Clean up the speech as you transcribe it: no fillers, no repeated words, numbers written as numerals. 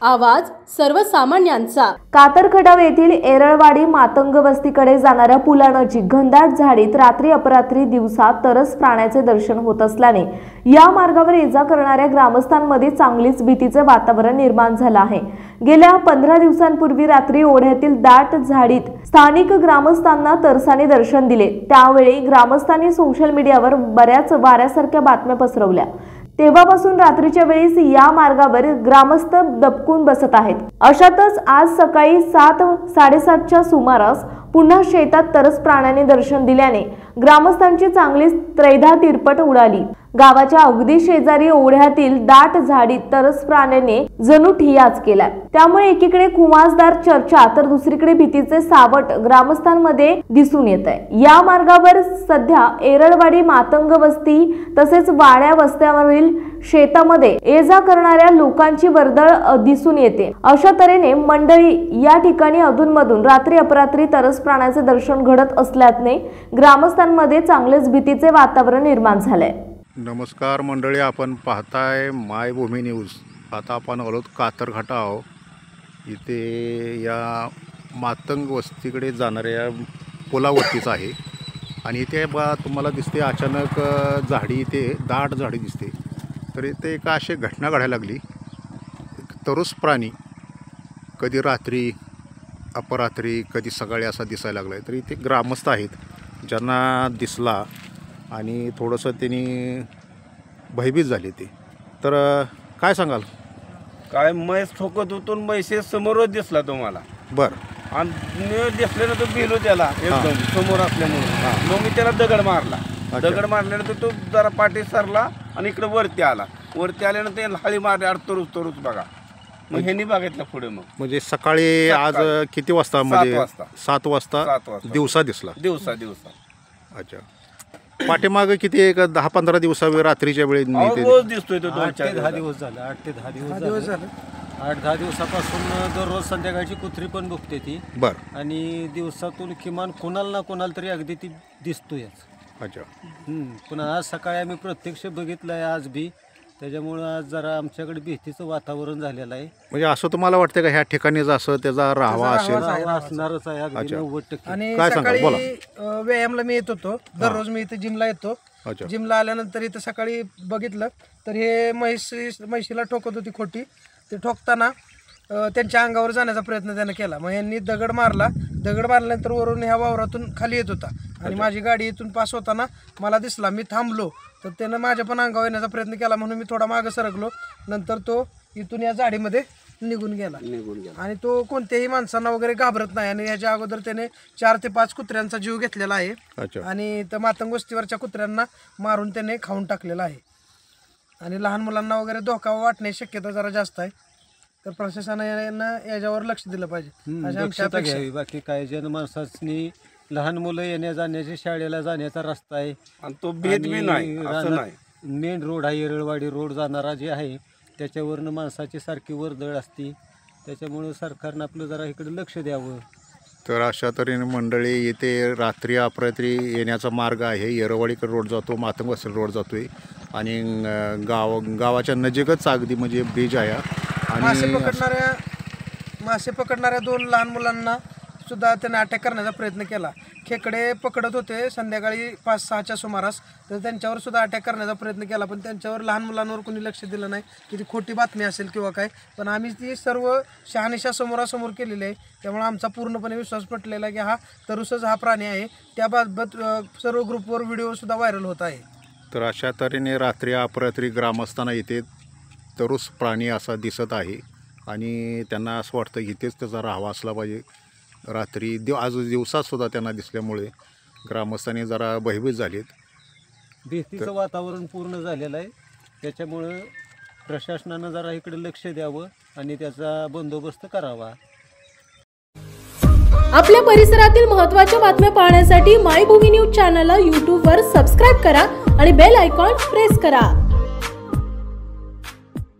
आवाज सर्वसामान्यांचा। कातरखटाव येथील एरळवाडी मातंग वस्तीकडे जाणाऱ्या पुलानजीक घनदाट झाडीत रात्री अपरात्री दिवसा तरस प्राण्याचे दर्शन होत असल्याने या मार्गावर ये-जा करणाऱ्या ग्रामस्थांमध्ये चांगलीच भीतीचे वातावरण निर्माण झाले आहे। गेल्या 15 दिवसांपूर्वी रात्री ओढ्यातील दाट झाडीत स्थानिक ग्रामस्थांना तरसाने दर्शन दिले। त्यावेळी ग्रामस्थांनी सोशल मीडियावर बऱ्याच वाऱ्यासारख्या बातम्या पसरवल्या। तेव्हापासून रात्रीच्या वेळेस या मार्गावर ग्रामस्थ दबकून बसत आहेत। अशातच आज सकाळी 7:30च्या सुमारास पुन्हा शेतात तरस प्राण्याने दर्शन दिल्याने ग्रामस्थांची चांगलीच त्रैधा तिरपट उडाली। गावाच्या अगदी शेजारी ओढ्यातील दाट झाडीत तरस प्राण्याने जणू ठियाच केला। त्यामुळे एकीकडे खुमासदार चर्चा तर दुसरीकडे भीतीचे सावट ग्रामस्थांमध्ये दिसून येत आहे। या मार्गावर सध्या एरळवाडी मातंग वस्ती तसेच वाड्या वस्त्यावरील शेतामध्ये ये-जा करणाऱ्या लोकांची वर्दळ दिसून येते। अशा तऱ्हेने मंडळी या ठिकाणी अधूनमधून रात्री अपरात्री तरस प्राण्याचे दर्शन घडत असल्याने ग्रामस्थांमध्ये चांगलेच भीतीचे वातावरण निर्माण झाले। नमस्कार मंडळी, आपण पाहताय मायभूमी न्यूज। आता आपण आलो कातरखटाव इथे या मातंग वस्तीकडे जाणाऱ्या पुलावरतीच आहे आणि इथे तुम्हाला दिसते अचानक झाडी, इथे दाट झाडी दिसते। तर इथे एक अशी घटना घडायला लागली। तरुस प्राणी कधी रात्री अपरात्री कधी सकाळी असा दिसायला लागला आहे। तर इथे ग्रामस्थ आहेत ज्यांना दिसला आणि थोडंसं त्यांनी भयभीत झाले ते। तर काय सांगाल? काय म्हैस ठोकत होतो, म्हैसे समोरच दिसला तुम्हाला? बरं। आणि दिसल्यानंतर बिलो त्याला एकदम समोर असल्यामुळे मग मी त्याला दगड मारला। दगड मारल्यानंतर तो जरा पाठी सरला आणि इकडे वरती आला। वरती आल्यानंतर हळी मारली, तरुच तरुच बघा। मग ह्यांनी बघितलं पुढे। मग म्हणजे सकाळी आज किती वाजता? म्हणजे 7 वाजता दिवसा दिसला? दिवसा। अच्छा। पाठीमागे किती एक 10-15 दिवसावे रात्रीच्या वेळी रोज दिसतोय तो? 8 ते 10 दिवस झाले। 8 ते 10 दिवस झाले। 8-10 दिवसापासून दररोज संध्याकाळची कुत्री पण बघते ती। बरं। आणि दिवसातून किमान कोणाला ना कोणाला तरी अगदी ती दिसतोयच। अच्छा। पुन्हा आज सकाळी आम्ही प्रत्यक्ष बघितलंय आज बी, त्याच्यामुळे आज जरा आमच्याकडे भीतीचं वातावरण झालेलं आहे। म्हणजे असं तुम्हाला वाटतं का ह्या ठिकाणी असं त्याचा राहावा असणारच आहे अगदी 90%। आणि सकाळी व्यायामला मी येत होतो, दररोज मी इथे जिमला येतो। जिमला आल्यानंतर इथं सकाळी बघितलं तर हे म्हैशीला ठोकत होती खोटी। ते ठोकताना त्यांच्या अंगावर जाण्याचा प्रयत्न त्यानं केला। मग यांनी दगड मारला। दगड मारल्यानंतर वरून ह्या वावरातून खाली येत होता आणि माझी गाडी इथून पास होताना मला दिसला। मी थांबलो तर त्यानं माझ्या पण अंगावर येण्याचा प्रयत्न केला, म्हणून मी थोडा मागे सरकलो। नंतर तो इथून या झाडीमध्ये निघून गेला आणि तो कोणत्याही माणसांना वगैरे घाबरत नाही। आणि याच्या अगोदर त्याने 4 ते 5 कुत्र्यांचा जीव घेतलेला आहे आणि त्या मातंग वस्तीवरच्या कुत्र्यांना मारून त्याने खाऊन टाकलेला आहे। आणि लहान मुलांना वगैरे धोका वाटण्याची शक्यता जरा जास्त आहे। तर प्रशासनानं याच्यावर लक्ष दिलं पाहिजे। बाकी काही जण माणसांनी लहान मुलं येण्या जाण्याची, शाळेला जाण्याचा रस्ता आहे आणि तो भेद बी नाही, असं नाही। मेन रोड आहे, एरळवाडी रोड जाणारा जे आहे त्याच्यावरनं माणसाची सारखी वर्दळ असती। त्याच्यामुळे सरकारनं आपलं जरा इकडे लक्ष द्यावं। तर अशा तऱ्हेने मंडळी इथे रात्री अपरात्री येण्याचा मार्ग आहे। एरळवाडीकडे रोड जातो, मातंग वस्ती रोड जातोय आणि गावाच्या नजीकच अगदी म्हणजे ब्रिज आहे। आणि मासे पकडणाऱ्या 2 लहान मुलांना सुद्धा त्याने अटॅक करण्याचा प्रयत्न केला। खेकडे पकडत होते संध्याकाळी 5-6च्या सुमारास, तर त्यांच्यावर सुद्धा अटॅक करण्याचा प्रयत्न केला, पण त्यांच्यावर लहान मुलांवर कोणी लक्ष दिलं नाही की ती खोटी बातमी असेल किंवा काय। पण आम्ही ती सर्व शहानिशा समोरासमोर केलेली आहे, त्यामुळे आमचा पूर्णपणे विश्वास पटलेला की हा तरुसच हा प्राणी आहे। त्याबाबत सर्व ग्रुपवर व्हिडिओ सुद्धा व्हायरल होत आहे। तर अशा तऱ्हेने रात्री अपरात्री ग्रामस्थांना इथे तरुस प्राणी असा दिसत आहे आणि त्यांना असं वाटतं की इथेच त्याचा राहावा असला पाहिजे। रात्री आज दिवसातसुद्धा त्यांना दिसल्यामुळे ग्रामस्थांनी जरा भयभीत झालेत। भीतीचं वातावरण पूर्ण झालेलं आहे। त्याच्यामुळं प्रशासनानं जरा इकडे लक्ष द्यावं आणि त्याचा बंदोबस्त करावा। आपल्या परिसरातील महत्त्वाच्या बातम्या पाहण्यासाठी मायभूमी न्यूज चॅनलला YouTubeवर सबस्क्राईब करा आणि बेल आयकॉन प्रेस करा।